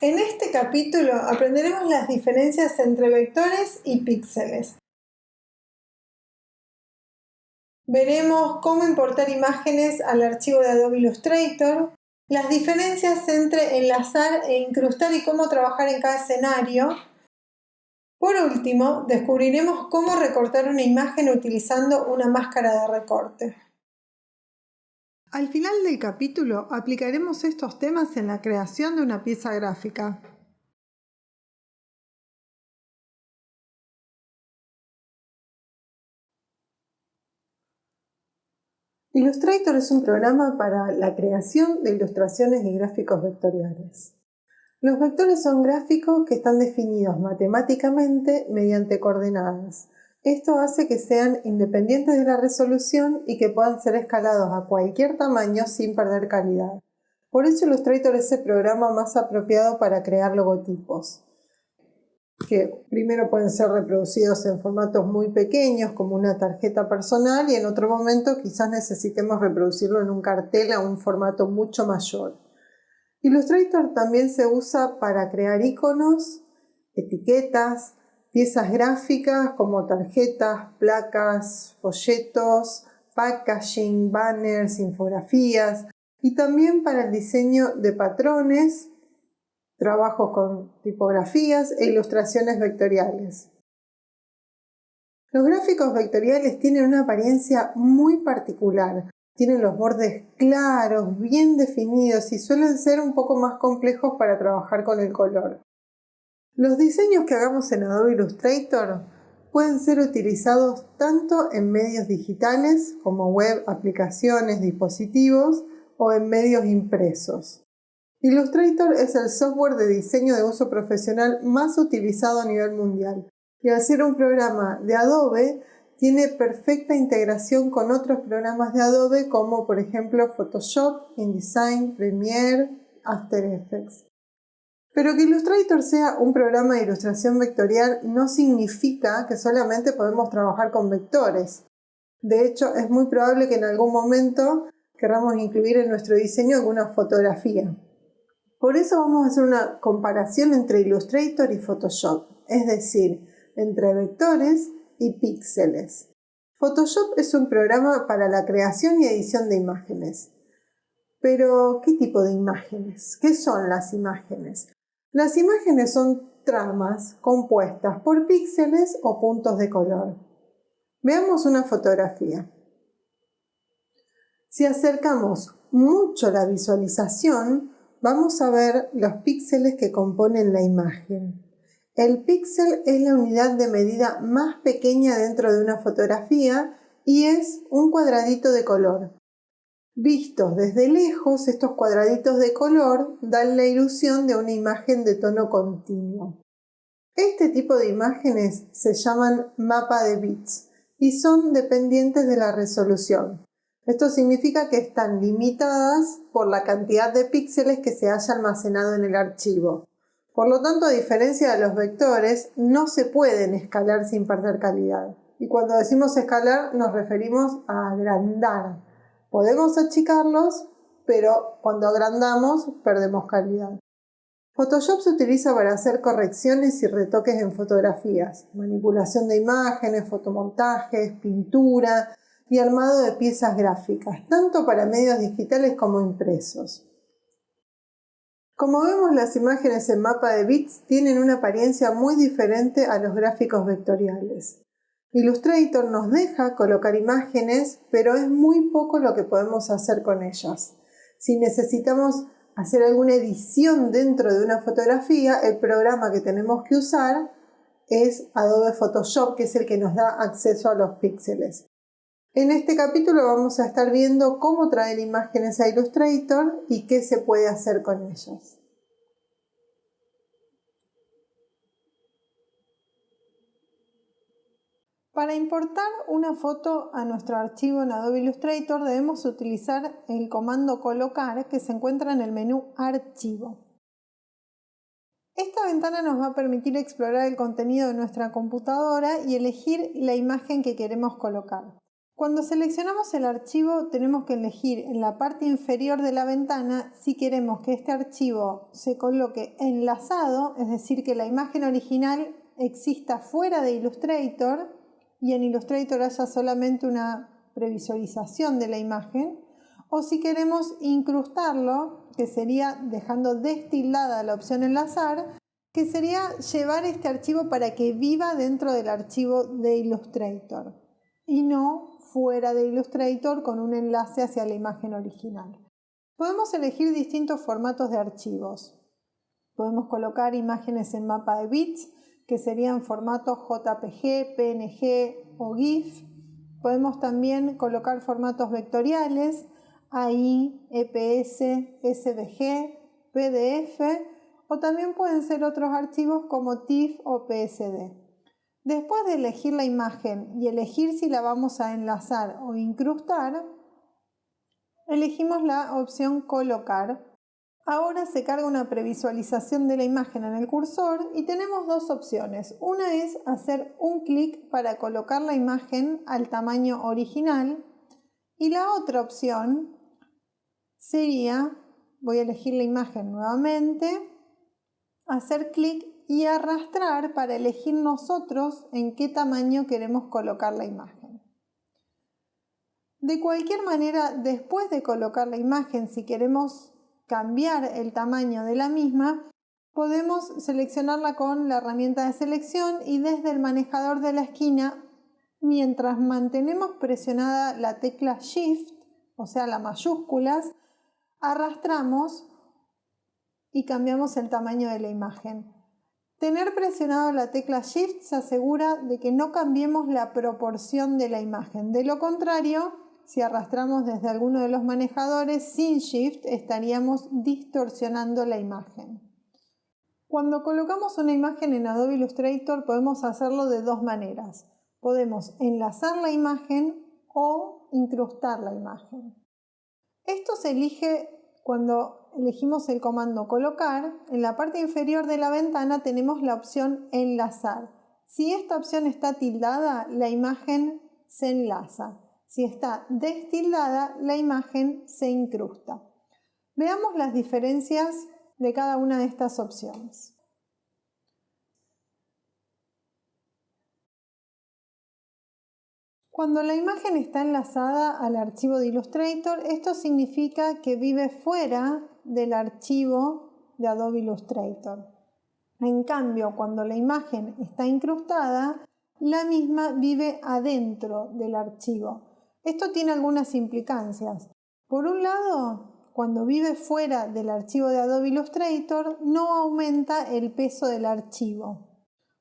En este capítulo aprenderemos las diferencias entre vectores y píxeles. Veremos cómo importar imágenes al archivo de Adobe Illustrator, las diferencias entre enlazar e incrustar y cómo trabajar en cada escenario. Por último, descubriremos cómo recortar una imagen utilizando una máscara de recorte. Al final del capítulo aplicaremos estos temas en la creación de una pieza gráfica. Illustrator es un programa para la creación de ilustraciones y gráficos vectoriales. Los vectores son gráficos que están definidos matemáticamente mediante coordenadas. Esto hace que sean independientes de la resolución y que puedan ser escalados a cualquier tamaño sin perder calidad. Por eso Illustrator es el programa más apropiado para crear logotipos, que primero pueden ser reproducidos en formatos muy pequeños como una tarjeta personal y en otro momento quizás necesitemos reproducirlo en un cartel a un formato mucho mayor. Illustrator también se usa para crear iconos, etiquetas, piezas gráficas como tarjetas, placas, folletos, packaging, banners, infografías y también para el diseño de patrones, trabajos con tipografías e ilustraciones vectoriales. Los gráficos vectoriales tienen una apariencia muy particular. Tienen los bordes claros, bien definidos y suelen ser un poco más complejos para trabajar con el color. Los diseños que hagamos en Adobe Illustrator pueden ser utilizados tanto en medios digitales como web, aplicaciones, dispositivos o en medios impresos. Illustrator es el software de diseño de uso profesional más utilizado a nivel mundial y al ser un programa de Adobe tiene perfecta integración con otros programas de Adobe como por ejemplo Photoshop, InDesign, Premiere, After Effects. Pero que Illustrator sea un programa de ilustración vectorial no significa que solamente podemos trabajar con vectores. De hecho, es muy probable que en algún momento queramos incluir en nuestro diseño alguna fotografía. Por eso vamos a hacer una comparación entre Illustrator y Photoshop, es decir, entre vectores y píxeles. Photoshop es un programa para la creación y edición de imágenes. Pero, ¿qué tipo de imágenes? ¿Qué son las imágenes? Las imágenes son tramas compuestas por píxeles o puntos de color. Veamos una fotografía. Si acercamos mucho la visualización, vamos a ver los píxeles que componen la imagen. El píxel es la unidad de medida más pequeña dentro de una fotografía y es un cuadradito de color. Vistos desde lejos, estos cuadraditos de color dan la ilusión de una imagen de tono continuo. Este tipo de imágenes se llaman mapa de bits y son dependientes de la resolución. Esto significa que están limitadas por la cantidad de píxeles que se haya almacenado en el archivo. Por lo tanto, a diferencia de los vectores, no se pueden escalar sin perder calidad. Y cuando decimos escalar, nos referimos a agrandar. Podemos achicarlos, pero cuando agrandamos, perdemos calidad. Photoshop se utiliza para hacer correcciones y retoques en fotografías, manipulación de imágenes, fotomontajes, pintura y armado de piezas gráficas, tanto para medios digitales como impresos. Como vemos, las imágenes en mapa de bits tienen una apariencia muy diferente a los gráficos vectoriales. Illustrator nos deja colocar imágenes, pero es muy poco lo que podemos hacer con ellas. Si necesitamos hacer alguna edición dentro de una fotografía, el programa que tenemos que usar es Adobe Photoshop, que es el que nos da acceso a los píxeles. En este capítulo vamos a estar viendo cómo traer imágenes a Illustrator y qué se puede hacer con ellas. Para importar una foto a nuestro archivo en Adobe Illustrator debemos utilizar el comando colocar que se encuentra en el menú Archivo. Esta ventana nos va a permitir explorar el contenido de nuestra computadora y elegir la imagen que queremos colocar. Cuando seleccionamos el archivo tenemos que elegir en la parte inferior de la ventana si queremos que este archivo se coloque enlazado, es decir, que la imagen original exista fuera de Illustrator y en Illustrator haya solamente una previsualización de la imagen, o si queremos incrustarlo, que sería dejando destildada la opción enlazar, que sería llevar este archivo para que viva dentro del archivo de Illustrator y no fuera de Illustrator con un enlace hacia la imagen original. Podemos elegir distintos formatos de archivos. Podemos colocar imágenes en mapa de bits, que serían formatos JPG, PNG o GIF. Podemos también colocar formatos vectoriales, AI, EPS, SVG, PDF, o también pueden ser otros archivos como TIFF o PSD. Después de elegir la imagen y elegir si la vamos a enlazar o incrustar, elegimos la opción colocar. Ahora se carga una previsualización de la imagen en el cursor y tenemos dos opciones. Una es hacer un clic para colocar la imagen al tamaño original y la otra opción sería, voy a elegir la imagen nuevamente, hacer clic y arrastrar para elegir nosotros en qué tamaño queremos colocar la imagen. De cualquier manera, después de colocar la imagen, si queremos cambiar el tamaño de la misma, podemos seleccionarla con la herramienta de selección y desde el manejador de la esquina, mientras mantenemos presionada la tecla Shift, o sea, las mayúsculas, arrastramos y cambiamos el tamaño de la imagen. Tener presionado la tecla Shift se asegura de que no cambiemos la proporción de la imagen. De lo contrario, si arrastramos desde alguno de los manejadores sin Shift, estaríamos distorsionando la imagen. Cuando colocamos una imagen en Adobe Illustrator podemos hacerlo de dos maneras. Podemos enlazar la imagen o incrustar la imagen. Esto se elige cuando elegimos el comando colocar. En la parte inferior de la ventana tenemos la opción enlazar. Si esta opción está tildada, la imagen se enlaza. Si está destildada, la imagen se incrusta. Veamos las diferencias de cada una de estas opciones. Cuando la imagen está enlazada al archivo de Illustrator, esto significa que vive fuera del archivo de Adobe Illustrator. En cambio, cuando la imagen está incrustada, la misma vive adentro del archivo. Esto tiene algunas implicancias. Por un lado, cuando vive fuera del archivo de Adobe Illustrator, no aumenta el peso del archivo.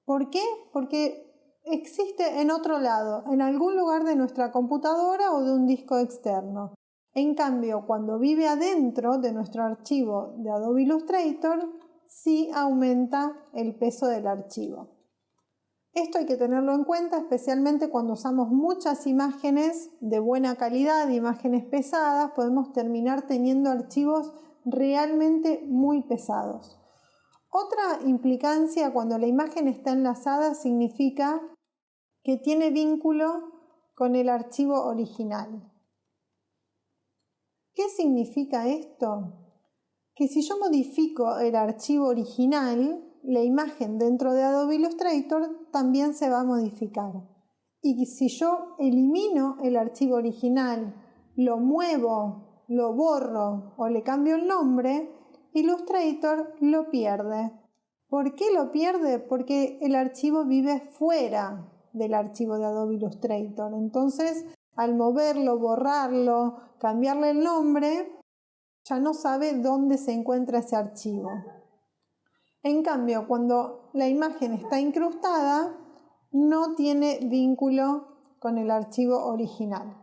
¿Por qué? Porque existe en otro lado, en algún lugar de nuestra computadora o de un disco externo. En cambio, cuando vive adentro de nuestro archivo de Adobe Illustrator, sí aumenta el peso del archivo. Esto hay que tenerlo en cuenta, especialmente cuando usamos muchas imágenes de buena calidad, imágenes pesadas, podemos terminar teniendo archivos realmente muy pesados. Otra implicancia cuando la imagen está enlazada significa que tiene vínculo con el archivo original. ¿Qué significa esto? Que si yo modifico el archivo original, la imagen dentro de Adobe Illustrator también se va a modificar. Y si yo elimino el archivo original, lo muevo, lo borro o le cambio el nombre, Illustrator lo pierde. ¿Por qué lo pierde? Porque el archivo vive fuera del archivo de Adobe Illustrator. Entonces, al moverlo, borrarlo, cambiarle el nombre, ya no sabe dónde se encuentra ese archivo. En cambio, cuando la imagen está incrustada, no tiene vínculo con el archivo original.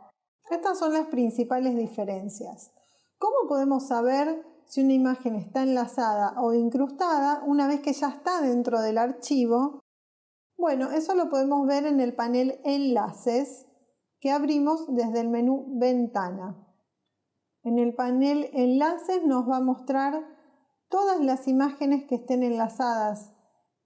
Estas son las principales diferencias. ¿Cómo podemos saber si una imagen está enlazada o incrustada una vez que ya está dentro del archivo? Bueno, eso lo podemos ver en el panel Enlaces que abrimos desde el menú Ventana. En el panel Enlaces nos va a mostrar todas las imágenes que estén enlazadas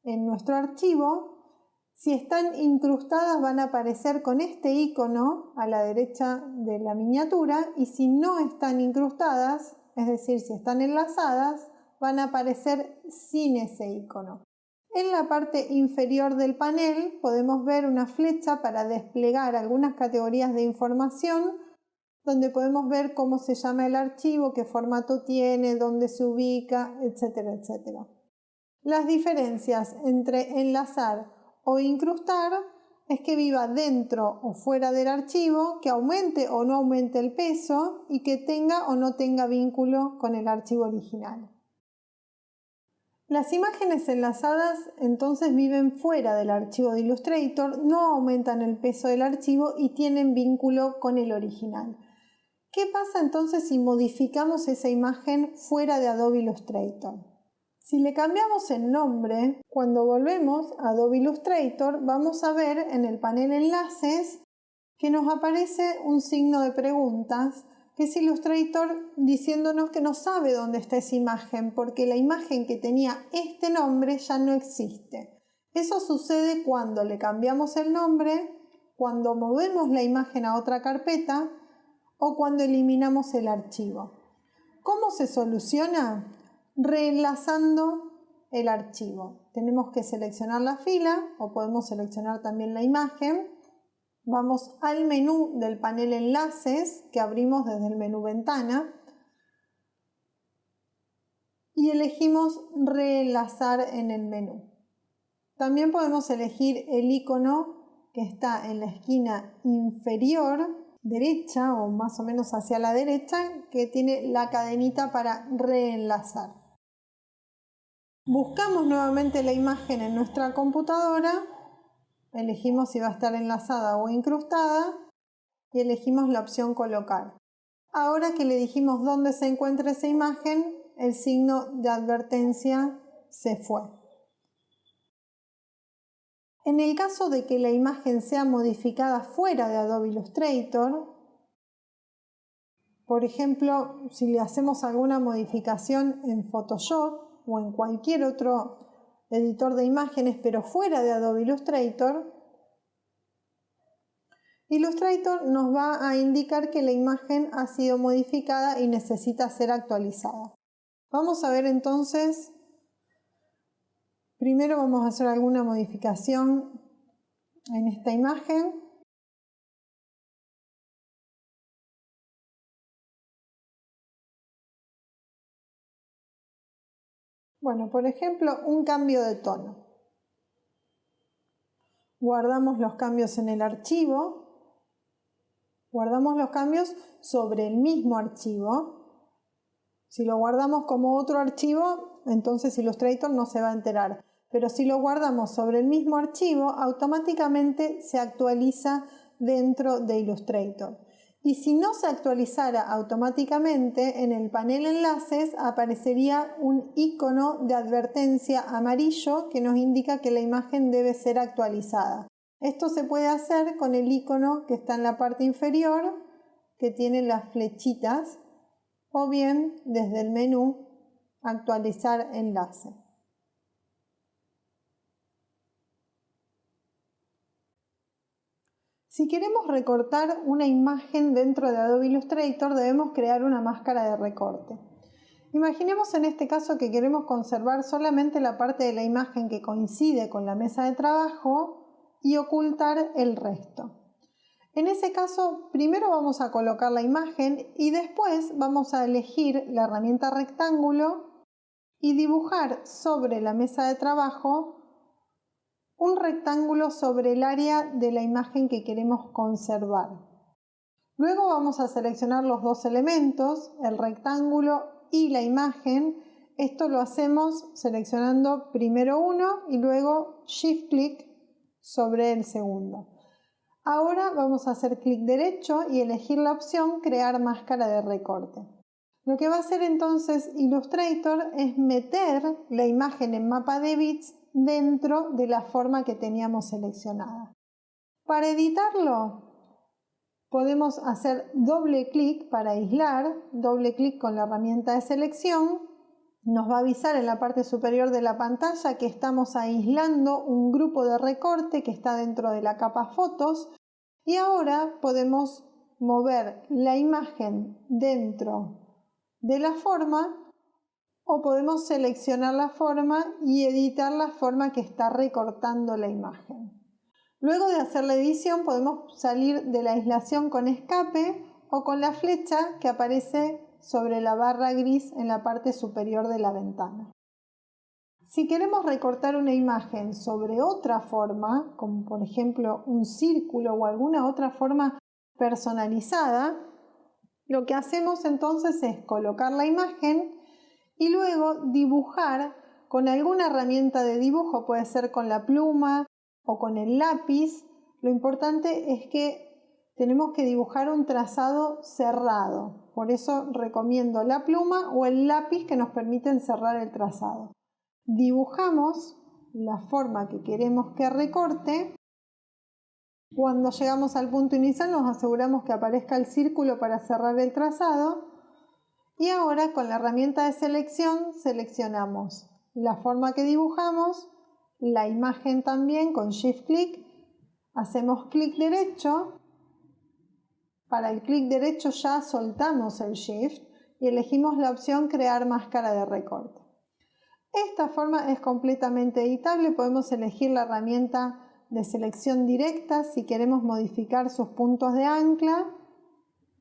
en nuestro archivo Si están incrustadas van a aparecer con este icono a la derecha de la miniatura, y si no están incrustadas, es decir, si están enlazadas, van a aparecer sin ese icono. En la parte inferior del panel podemos ver una flecha para desplegar algunas categorías de información, donde podemos ver cómo se llama el archivo, qué formato tiene, dónde se ubica, etcétera, etcétera. Las diferencias entre enlazar o incrustar es que viva dentro o fuera del archivo, que aumente o no aumente el peso y que tenga o no tenga vínculo con el archivo original. Las imágenes enlazadas entonces viven fuera del archivo de Illustrator, no aumentan el peso del archivo y tienen vínculo con el original. ¿Qué pasa entonces si modificamos esa imagen fuera de Adobe Illustrator? Si le cambiamos el nombre, cuando volvemos a Adobe Illustrator vamos a ver en el panel Enlaces que nos aparece un signo de preguntas, que es Illustrator diciéndonos que no sabe dónde está esa imagen, porque la imagen que tenía este nombre ya no existe. Eso sucede cuando le cambiamos el nombre, cuando movemos la imagen a otra carpeta o cuando eliminamos el archivo. ¿Cómo se soluciona? Reenlazando el archivo. Tenemos que seleccionar la fila o podemos seleccionar también la imagen. Vamos al menú del panel Enlaces que abrimos desde el menú Ventana y elegimos Reenlazar en el menú. También podemos elegir el icono que está en la esquina inferior derecha o más o menos hacia la derecha, que tiene la cadenita para reenlazar. Buscamos nuevamente la imagen en nuestra computadora, elegimos si va a estar enlazada o incrustada y elegimos la opción colocar. Ahora que le dijimos dónde se encuentra esa imagen, el signo de advertencia se fue. En el caso de que la imagen sea modificada fuera de Adobe Illustrator, por ejemplo, si le hacemos alguna modificación en Photoshop o en cualquier otro editor de imágenes, pero fuera de Adobe Illustrator, Illustrator nos va a indicar que la imagen ha sido modificada y necesita ser actualizada. Vamos a ver entonces, primero vamos a hacer alguna modificación en esta imagen. Bueno, por ejemplo, un cambio de tono. Guardamos los cambios en el archivo, guardamos los cambios sobre el mismo archivo. Si lo guardamos como otro archivo, entonces Illustrator no se va a enterar. Pero si lo guardamos sobre el mismo archivo, automáticamente se actualiza dentro de Illustrator. Y si no se actualizara automáticamente, en el panel Enlaces aparecería un icono de advertencia amarillo que nos indica que la imagen debe ser actualizada. Esto se puede hacer con el icono que está en la parte inferior, que tiene las flechitas, o bien desde el menú Actualizar enlace. Si queremos recortar una imagen dentro de Adobe Illustrator, debemos crear una máscara de recorte. Imaginemos en este caso que queremos conservar solamente la parte de la imagen que coincide con la mesa de trabajo y ocultar el resto. En ese caso, primero vamos a colocar la imagen y después vamos a elegir la herramienta rectángulo y dibujar sobre la mesa de trabajo un rectángulo sobre el área de la imagen que queremos conservar. Luego vamos a seleccionar los dos elementos, el rectángulo y la imagen. Esto lo hacemos seleccionando primero uno y luego Shift clic sobre el segundo. Ahora vamos a hacer clic derecho y elegir la opción Crear máscara de recorte. Lo que va a hacer entonces Illustrator es meter la imagen en mapa de bits dentro de la forma que teníamos seleccionada. Para editarlo podemos hacer doble clic para aislar, doble clic con la herramienta de selección Nos va a avisar en la parte superior de la pantalla que estamos aislando un grupo de recorte que está dentro de la capa fotos y ahora podemos mover la imagen dentro de la forma o podemos seleccionar la forma y editar la forma que está recortando la imagen. Luego de hacer la edición podemos salir de la aislación con escape o con la flecha que aparece sobre la barra gris en la parte superior de la ventana. Si queremos recortar una imagen sobre otra forma, como por ejemplo un círculo o alguna otra forma personalizada, lo que hacemos entonces es colocar la imagen y luego dibujar con alguna herramienta de dibujo, puede ser con la pluma o con el lápiz. Lo importante es que tenemos que dibujar un trazado cerrado, por eso recomiendo la pluma o el lápiz que nos permiten cerrar el trazado. Dibujamos la forma que queremos que recorte. Cuando llegamos al punto inicial nos aseguramos que aparezca el círculo para cerrar el trazado y ahora con la herramienta de selección seleccionamos la forma que dibujamos, la imagen también con Shift Click, hacemos clic derecho. Para el clic derecho ya soltamos el Shift y elegimos la opción Crear máscara de recorte. Esta forma es completamente editable, podemos elegir la herramienta de selección directa si queremos modificar sus puntos de ancla.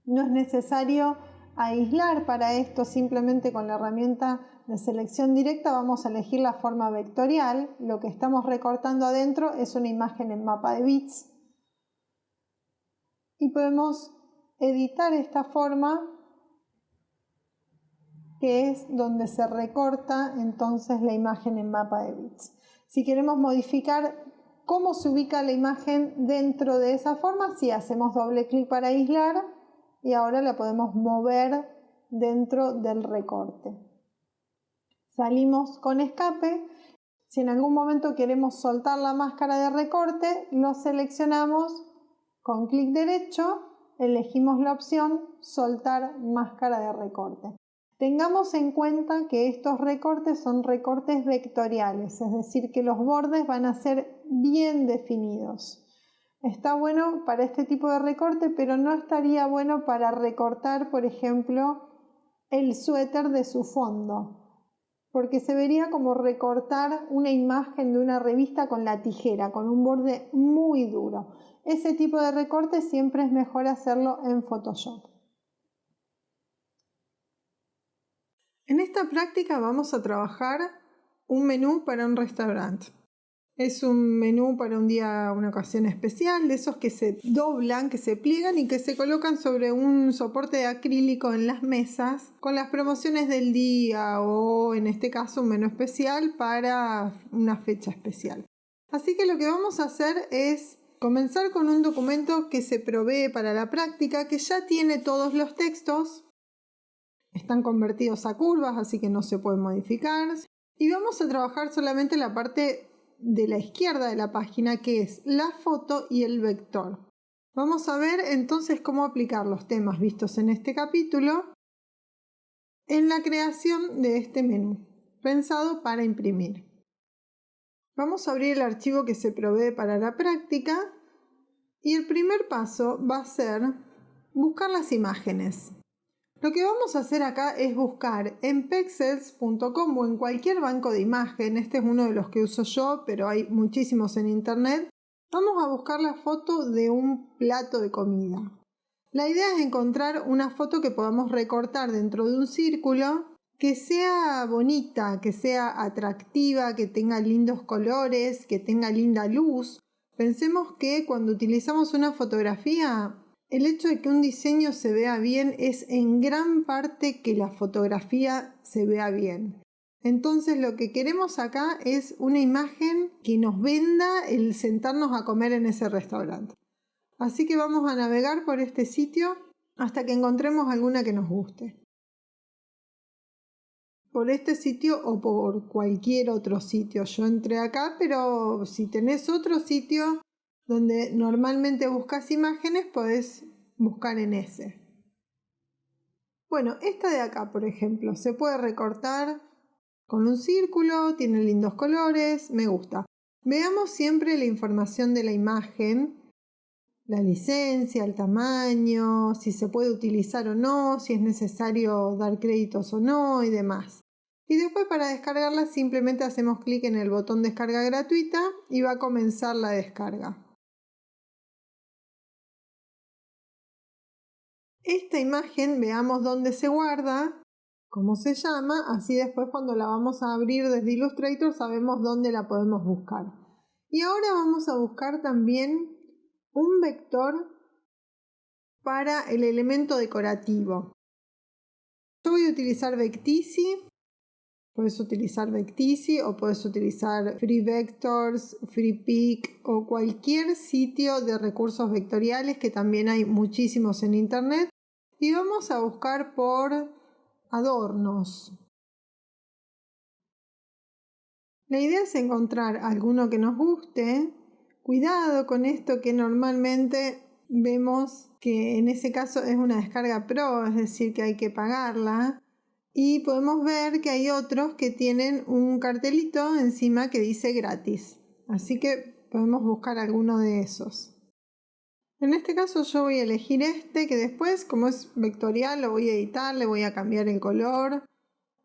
No es necesario aislar para esto, simplemente con la herramienta de selección directa vamos a elegir la forma vectorial. Lo que estamos recortando adentro es una imagen en mapa de bits y podemos editar esta forma que es donde se recorta entonces la imagen en mapa de bits. Si queremos modificar cómo se ubica la imagen dentro de esa forma, sí, hacemos doble clic para aislar y ahora la podemos mover dentro del recorte. Salimos con escape. Si en algún momento queremos soltar la máscara de recorte, lo seleccionamos con clic derecho, elegimos la opción soltar máscara de recorte. Tengamos en cuenta que estos recortes son recortes vectoriales, es decir, que los bordes van a ser bien definidos. Está bueno para este tipo de recorte, pero no estaría bueno para recortar, por ejemplo, el suéter de su fondo, porque se vería como recortar una imagen de una revista con la tijera, con un borde muy duro. Ese tipo de recorte siempre es mejor hacerlo en Photoshop. En esta práctica vamos a trabajar un menú para un restaurante. Es un menú para un día, una ocasión especial, de esos que se doblan, que se pliegan y que se colocan sobre un soporte de acrílico en las mesas con las promociones del día o en este caso un menú especial para una fecha especial. Así que lo que vamos a hacer es comenzar con un documento que se provee para la práctica, que ya tiene todos los textos. Están convertidos a curvas, así que no se pueden modificar. Y vamos a trabajar solamente la parte de la izquierda de la página, que es la foto y el vector. Vamos a ver entonces cómo aplicar los temas vistos en este capítulo en la creación de este menú, pensado para imprimir. Vamos a abrir el archivo que se provee para la práctica y el primer paso va a ser buscar las imágenes. Lo que vamos a hacer acá es buscar en pexels.com o en cualquier banco de imagen. Este es uno de los que uso yo, pero hay muchísimos en internet. Vamos a buscar la foto de un plato de comida. La idea es encontrar una foto que podamos recortar dentro de un círculo, que sea bonita, que sea atractiva, que tenga lindos colores, que tenga linda luz. Pensemos que cuando utilizamos una fotografía, el hecho de que un diseño se vea bien es en gran parte que la fotografía se vea bien. Entonces lo que queremos acá es una imagen que nos venda el sentarnos a comer en ese restaurante. Así que vamos a navegar por este sitio hasta que encontremos alguna que nos guste. Por este sitio o por cualquier otro sitio. Yo entré acá, pero si tenés otro sitio donde normalmente buscas imágenes, podés buscar en ese. Bueno, esta de acá, por ejemplo, se puede recortar con un círculo, tiene lindos colores, me gusta. Veamos siempre la información de la imagen, la licencia, el tamaño, si se puede utilizar o no, si es necesario dar créditos o no y demás. Y después para descargarla simplemente hacemos clic en el botón descarga gratuita y va a comenzar la descarga. Esta imagen veamos dónde se guarda, cómo se llama, así después cuando la vamos a abrir desde Illustrator sabemos dónde la podemos buscar. Y ahora vamos a buscar también un vector para el elemento decorativo. Yo voy a utilizar Vecteezy. Puedes utilizar Vecteezy o puedes utilizar Free Vectors, FreePik o cualquier sitio de recursos vectoriales, que también hay muchísimos en internet. Y vamos a buscar por adornos. La idea es encontrar alguno que nos guste. Cuidado con esto, que normalmente vemos que en ese caso es una descarga pro, es decir, que hay que pagarla. Y podemos ver que hay otros que tienen un cartelito encima que dice gratis. Así que podemos buscar alguno de esos. En este caso yo voy a elegir este, que después, como es vectorial, lo voy a editar, le voy a cambiar el color.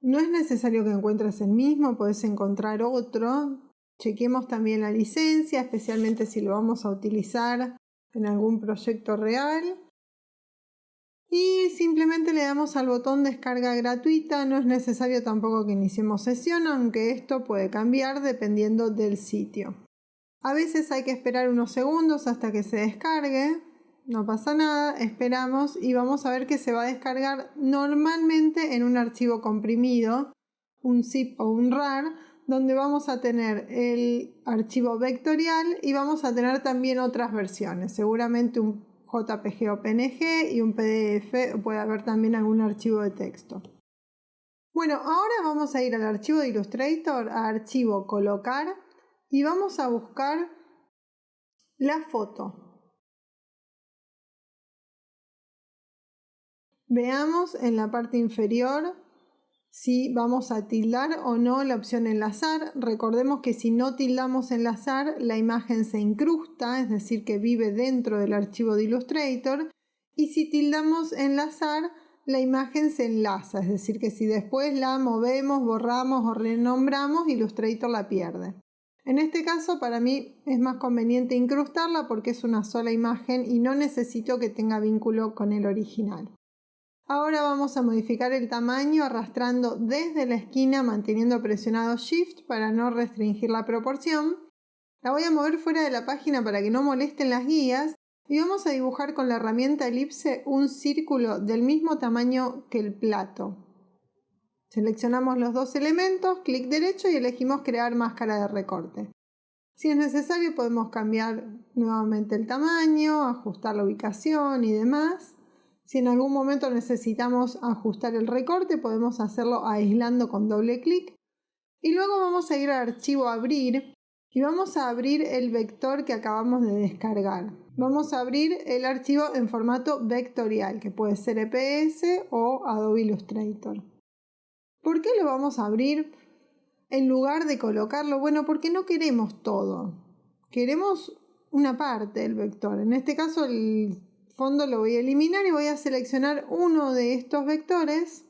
No es necesario que encuentres el mismo, puedes encontrar otro. Chequemos también la licencia, especialmente si lo vamos a utilizar en algún proyecto real. Y simplemente le damos al botón descarga gratuita. No es necesario tampoco que iniciemos sesión, aunque esto puede cambiar dependiendo del sitio. A veces hay que esperar unos segundos hasta que se descargue. No pasa nada, esperamos y vamos a ver que se va a descargar normalmente en un archivo comprimido, un zip o un RAR, donde vamos a tener el archivo vectorial y vamos a tener también otras versiones, seguramente un JPG o PNG y un PDF, o puede haber también algún archivo de texto. Bueno, ahora vamos a ir al archivo de Illustrator, a archivo colocar, y vamos a buscar la foto. Veamos en la parte inferior si vamos a tildar o no la opción enlazar. Recordemos que si no tildamos enlazar, la imagen se incrusta, es decir, que vive dentro del archivo de Illustrator. Y si tildamos enlazar, la imagen se enlaza, es decir, que si después la movemos, borramos o renombramos, Illustrator la pierde. En este caso, para mí es más conveniente incrustarla porque es una sola imagen y no necesito que tenga vínculo con el original. Ahora vamos a modificar el tamaño arrastrando desde la esquina, manteniendo presionado Shift para no restringir la proporción. La voy a mover fuera de la página para que no molesten las guías y vamos a dibujar con la herramienta elipse un círculo del mismo tamaño que el plato. Seleccionamos los dos elementos, clic derecho y elegimos crear máscara de recorte. Si es necesario podemos cambiar nuevamente el tamaño, ajustar la ubicación y demás. Si en algún momento necesitamos ajustar el recorte, podemos hacerlo aislando con doble clic. Y luego vamos a ir al archivo abrir y vamos a abrir el vector que acabamos de descargar. Vamos a abrir el archivo en formato vectorial, que puede ser EPS o Adobe Illustrator. ¿Por qué lo vamos a abrir en lugar de colocarlo? Bueno, porque no queremos todo. Queremos una parte del vector. En este caso el fondo lo voy a eliminar y voy a seleccionar uno de estos vectores.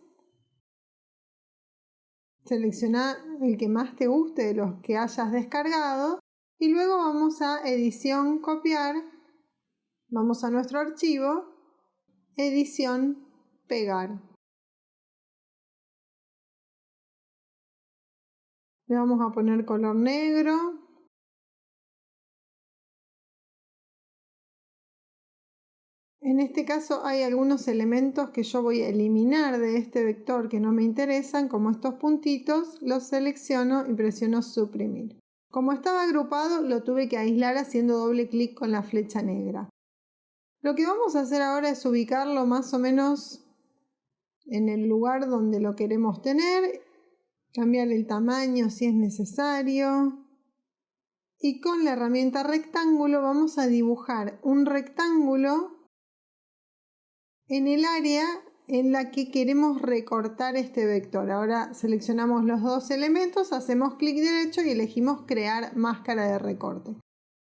Selecciona el que más te guste de los que hayas descargado y luego vamos a edición, copiar, vamos a nuestro archivo, edición, pegar. Le vamos a poner color negro. En este caso hay algunos elementos que yo voy a eliminar de este vector que no me interesan, como estos puntitos, los selecciono y presiono suprimir. Como estaba agrupado, lo tuve que aislar haciendo doble clic con la flecha negra. Lo que vamos a hacer ahora es ubicarlo más o menos en el lugar donde lo queremos tener, cambiar el tamaño si es necesario. Y con la herramienta rectángulo vamos a dibujar un rectángulo en el área en la que queremos recortar este vector. Ahora seleccionamos los dos elementos, hacemos clic derecho y elegimos crear máscara de recorte.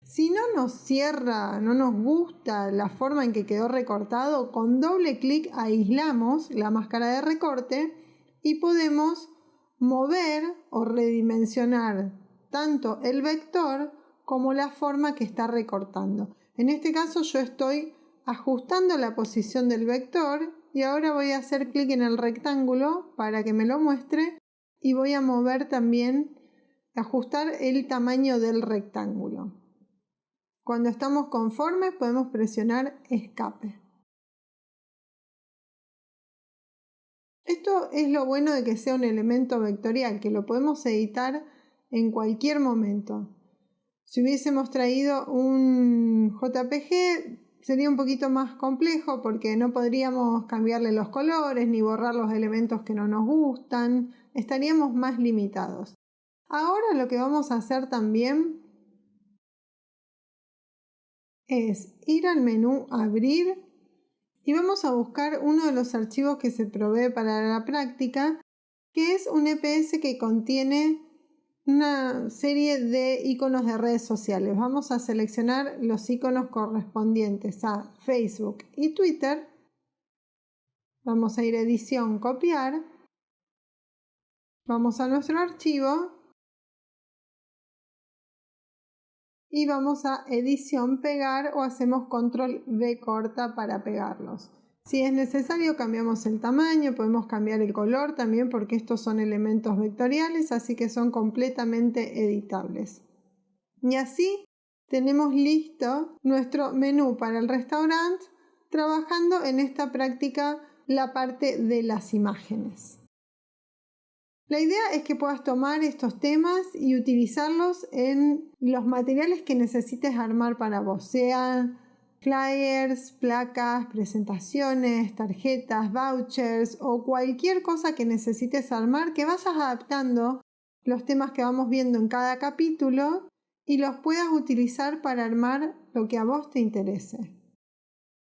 Si no nos cierra, no nos gusta la forma en que quedó recortado, con doble clic aislamos la máscara de recorte y podemos mover o redimensionar tanto el vector como la forma que está recortando. En este caso yo estoy ajustando la posición del vector y ahora voy a hacer clic en el rectángulo para que me lo muestre y voy a mover también, ajustar el tamaño del rectángulo. Cuando estamos conformes podemos presionar escape. Esto es lo bueno de que sea un elemento vectorial, que lo podemos editar en cualquier momento. Si hubiésemos traído un JPG sería un poquito más complejo porque no podríamos cambiarle los colores ni borrar los elementos que no nos gustan, estaríamos más limitados. Ahora lo que vamos a hacer también es ir al menú Abrir y vamos a buscar uno de los archivos que se provee para la práctica, que es un EPS que contiene una serie de iconos de redes sociales. Vamos a seleccionar los iconos correspondientes a Facebook y Twitter. Vamos a ir a edición, copiar. Vamos a nuestro archivo y vamos a edición, pegar o hacemos control V corta para pegarlos. Si es necesario cambiamos el tamaño, podemos cambiar el color también porque estos son elementos vectoriales, así que son completamente editables. Y así tenemos listo nuestro menú para el restaurante, trabajando en esta práctica la parte de las imágenes. La idea es que puedas tomar estos temas y utilizarlos en los materiales que necesites armar para vos, sean flyers, placas, presentaciones, tarjetas, vouchers o cualquier cosa que necesites armar, que vayas adaptando los temas que vamos viendo en cada capítulo y los puedas utilizar para armar lo que a vos te interese.